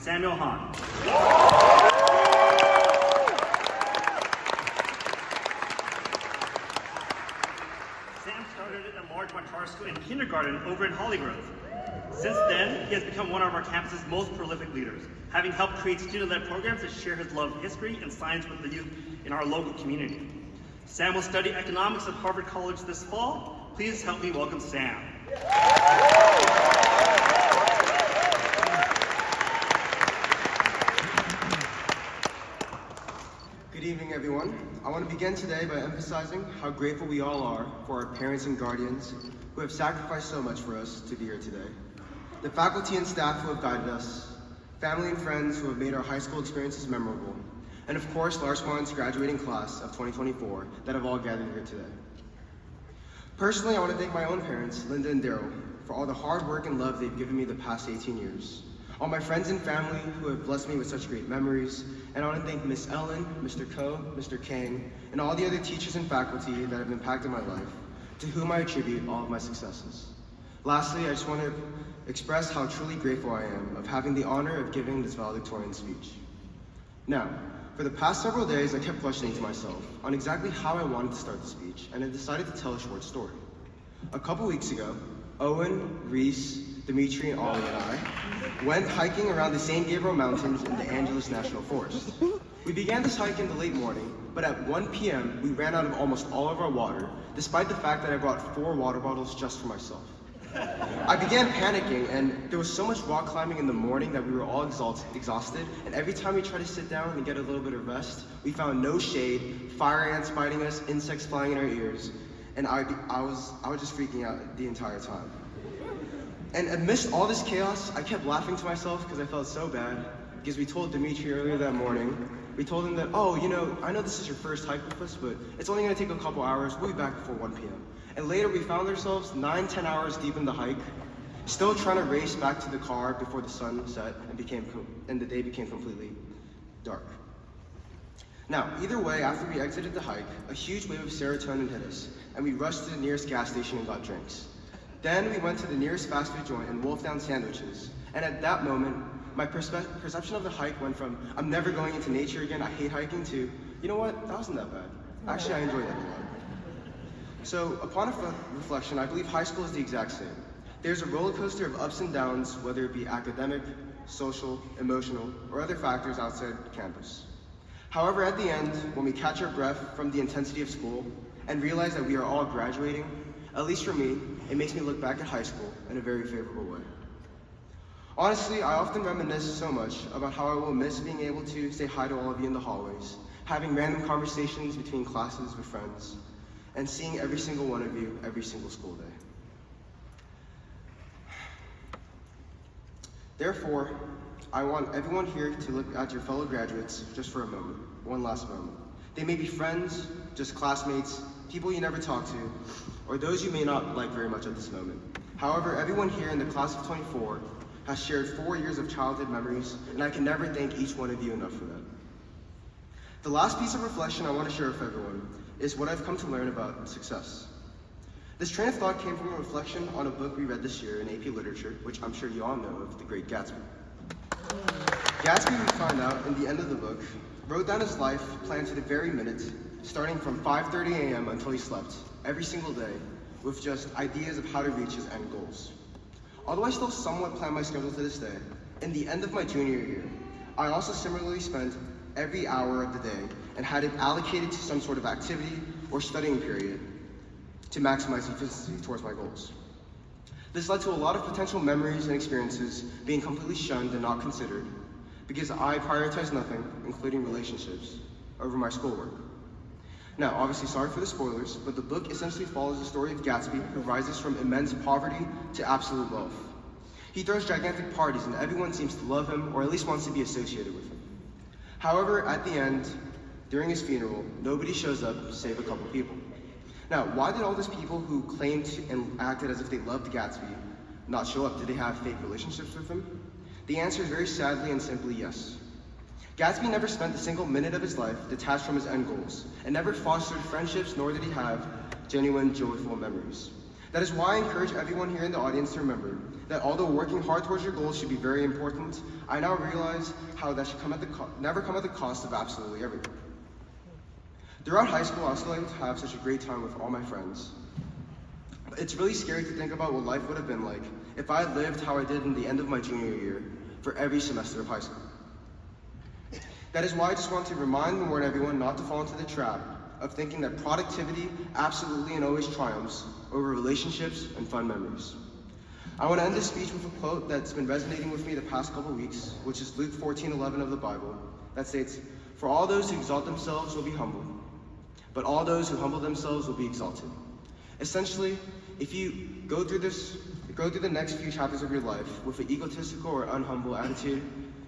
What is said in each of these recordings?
Samuel Hahn. Sam started at Large Montara School in kindergarten over in Hollygrove. Since then, he has become one of our campus's most prolific leaders, having helped create student-led programs that share his love of history and science with the youth in our local community. Sam will study economics at Harvard College this fall. Please help me welcome Sam. Good evening, everyone. I want to begin today by emphasizing how grateful we all are for our parents and guardians who have sacrificed so much for us to be here today. The faculty and staff who have guided us, family and friends who have made our high school experiences memorable, and of course, Larchmont's graduating class of 2024 that have all gathered here today. Personally, I want to thank my own parents, Linda and Daryl, for all the hard work and love they've given me the past 18 years. All my friends and family who have blessed me with such great memories, and I want to thank Miss Ellen, Mr. Coe, Mr. Kang, and all the other teachers and faculty that have impacted my life, to whom I attribute all of my successes. Lastly, I just want to express how truly grateful I am of having the honor of giving this valedictorian speech. Now, for the past several days, I kept questioning to myself on exactly how I wanted to start the speech, and I decided to tell a short story. A couple weeks ago, Owen, Reese, Dimitri, and Ollie and I went hiking around the San Gabriel Mountains in the Angeles National Forest. We began this hike in the late morning, but at 1 p.m. we ran out of almost all of our water, despite the fact that I brought 4 water bottles just for myself. I began panicking, and there was so much rock climbing in the morning that we were all exhausted, and every time we tried to sit down and get a little bit of rest, we found no shade, fire ants biting us, insects flying in our ears, and I was just freaking out the entire time. And amidst all this chaos, I kept laughing to myself because I felt so bad, because we told Dimitri earlier that morning, we told him that, oh, you know, I know this is your first hike with us, but it's only gonna take a couple hours, we'll be back before 1 p.m. And later we found ourselves 9-10 hours deep in the hike, still trying to race back to the car before the sun set and the day became completely dark. Now, either way, after we exited the hike, a huge wave of serotonin hit us, and we rushed to the nearest gas station and got drinks. Then we went to the nearest fast food joint and wolfed down sandwiches, and at that moment, my perception of the hike went from, I'm never going into nature again, I hate hiking, to, you know what, that wasn't that bad. Actually, I enjoyed that a lot. So, upon reflection, I believe high school is the exact same. There's a roller coaster of ups and downs, whether it be academic, social, emotional, or other factors outside campus. However, at the end, when we catch our breath from the intensity of school and realize that we are all graduating, at least for me, it makes me look back at high school in a very favorable way. Honestly, I often reminisce so much about how I will miss being able to say hi to all of you in the hallways, having random conversations between classes with friends, and seeing every single one of you every single school day. Therefore, I want everyone here to look at your fellow graduates just for a moment, one last moment. They may be friends, just classmates, people you never talk to, or those you may not like very much at this moment. However, everyone here in the class of 24 has shared 4 years of childhood memories, and I can never thank each one of you enough for that. The last piece of reflection I want to share with everyone is what I've come to learn about success. This train of thought came from a reflection on a book we read this year in AP Literature, which I'm sure you all know of, The Great Gatsby. Gatsby, we find out in the end of the book, wrote down his life planned to the very minute, starting from 5:30 a.m. until he slept, every single day, with just ideas of how to reach his end goals. Although I still somewhat plan my schedule to this day, in the end of my junior year, I also similarly spent every hour of the day and had it allocated to some sort of activity or studying period to maximize efficiency towards my goals. This led to a lot of potential memories and experiences being completely shunned and not considered because I prioritized nothing, including relationships, over my schoolwork. Now, obviously, sorry for the spoilers, but the book essentially follows the story of Gatsby, who rises from immense poverty to absolute wealth. He throws gigantic parties, and everyone seems to love him, or at least wants to be associated with him. However, at the end, during his funeral, nobody shows up save a couple people. Now, why did all these people who claimed and acted as if they loved Gatsby not show up? Did they have fake relationships with him? The answer is very sadly and simply yes. Gatsby never spent a single minute of his life detached from his end goals, and never fostered friendships, nor did he have genuine, joyful memories. That is why I encourage everyone here in the audience to remember that although working hard towards your goals should be very important, I now realize how that should never come at the cost of absolutely everything. Throughout high school, I was able to have such a great time with all my friends. But it's really scary to think about what life would have been like if I had lived how I did in the end of my junior year for every semester of high school. That is why I just want to remind and warn everyone not to fall into the trap of thinking that productivity absolutely and always triumphs over relationships and fun memories. I want to end this speech with a quote that's been resonating with me the past couple weeks, which is Luke 14:11 of the Bible, that states, "For all those who exalt themselves will be humbled, but all those who humble themselves will be exalted." Essentially, if you go through the next few chapters of your life with an egotistical or unhumble attitude,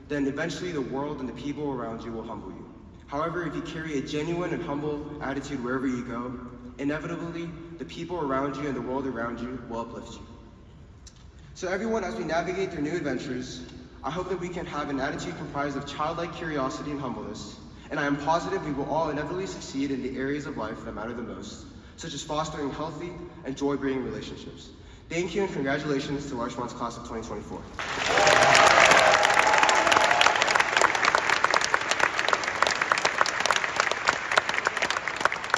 then eventually the world and the people around you will humble you. However, if you carry a genuine and humble attitude wherever you go, inevitably the people around you and the world around you will uplift you. So everyone, as we navigate through new adventures, I hope that we can have an attitude comprised of childlike curiosity and humbleness, and I am positive we will all inevitably succeed in the areas of life that matter the most, such as fostering healthy and joy-bringing relationships. Thank you and congratulations to Larchmont's class of 2024.